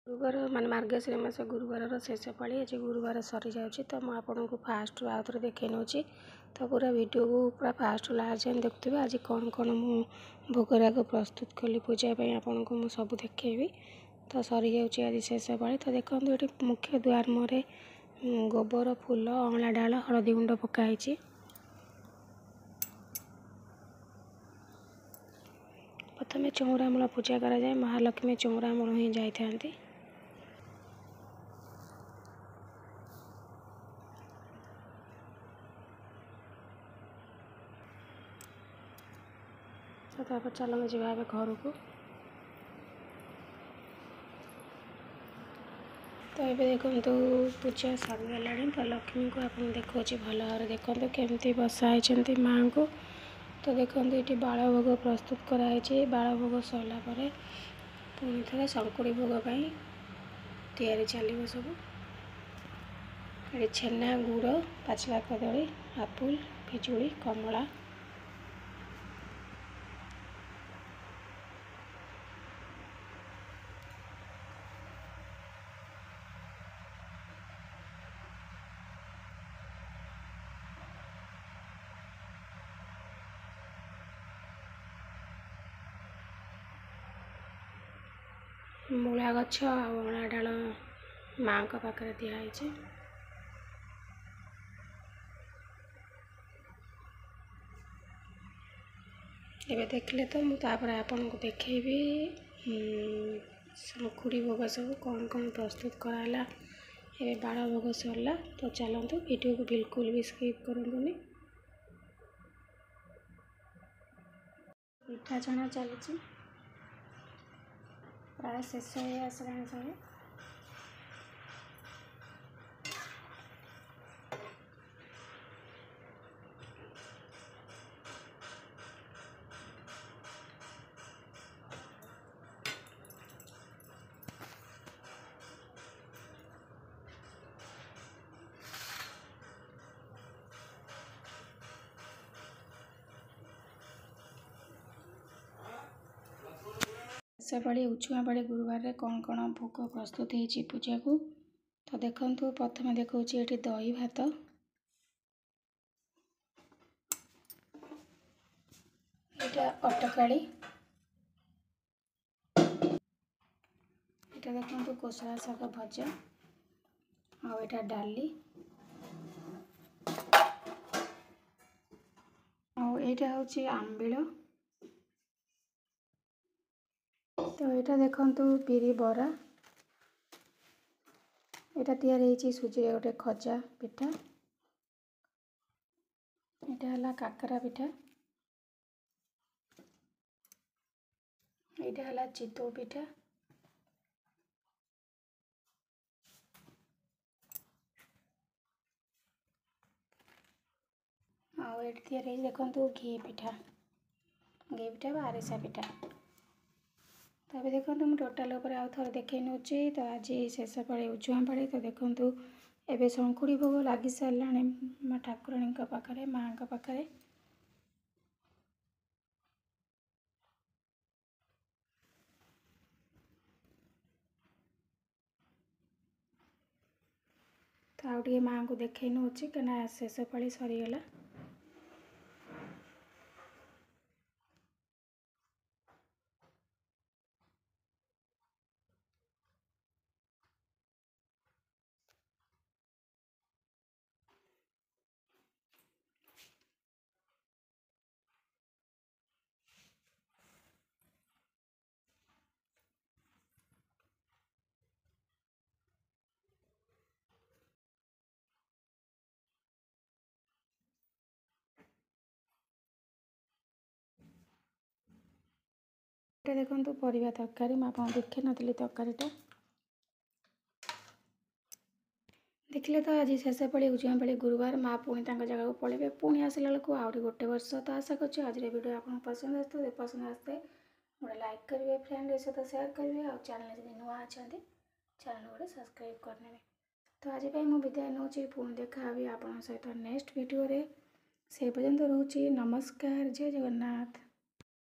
गुरुवार मान मार्गशीर मास गुरुवार शेष पाली आज गुरुवार सरी जाऊँगी तो मुझे आपन को फास्ट आउ थे देखे नौ तो पूरा वीडियो को पूरा फास्ट लास्ट जाए देखुए आज कौन कौन मु भोगराग प्रस्तुत कली पूजापी आपन को मुझे सब देखी तो सरी जाऊँगी आज शेष पाली तो देखो ये मुख्य द्वार मुहरे गोबर फूल अँला डाल हलदी गुंड पकाई प्रथम चौरामूल पूजा कराए महालक्ष्मी चौरामूल ही जाती तो चलो जा घर को तो ये देखो पूजा सरीगला तो लक्ष्मी को आप देखो भल भाव देखो केमती बसाई माँ को तो देखो ये बाल भोग प्रस्तुत कराई बाल भोग सरला पुणी थे शंकुड़ी भोगपाई तैयारी चलो सब ये छेना गुड़ पाचिला कदली आपुल पिजुड़ी कमला मूला गछ अँला डाल माँ का पाखे दिखाई एबे देखले तो मुझे आपन को देखेबी शंकुड़ी भोग सब कौन कौन प्रस्तुत कराला ये बाल भोग सरला तो चलते वीडियो को बिल्कुल भी स्किप करंतुनी पिठा छणा चली प्राय शेष हो आसला सब पाली उछुआ पाली गुरुवार रे कौन कौन भोग प्रस्तुत होती पूजा को तो देखो प्रथम देखा ये दही भात यहाँ अटकाड़ी यहाँ देखो कोसला शाग भजा आटा डाली आटा हूँ आंबिल तो यहाँ देखो बिरी बरा यहाँ तैयारी सुजी गोटे खजा पिठा यहाँ है काकरा पिठा यहाँ है चितौ पिठा आठी देखो घी पिठा आरिसा पिठा तो अभी देखो मुझे टोटाल आउ थे देखे नौ तो आज शेष पाली उछुआ पाली तो देखो एवं शंकुड़ी भोग लगी सारा माँ ठाकुराणी पाखे माँ पाखे तो आउ माँ को देखे नौ कहीं शेष पाली सरीगला ये देखो परिवा तरकारी मुझे देखे नी तरकारीटा देखिले तो आज शेष पाली उछुआ पाली गुरुवार माँ पुणी जगह को पलैबे पुणी आसला बेलू आहरी गोटे वर्ष तो आशा कर आज वीडियो आपको पसंद आसते पसंद आसते गोटे लाइक करेंगे फ्रेंड सहित सेयार करेंगे और चैनल जब नुआ अच्छा चैनल गोटे सब्सक्राइब करने तो आज मुझे विदाय नौ पुणी देखा आप सहित नेक्स्ट वीडियो से पर्यंत रोचे नमस्कार जय जगन्नाथ।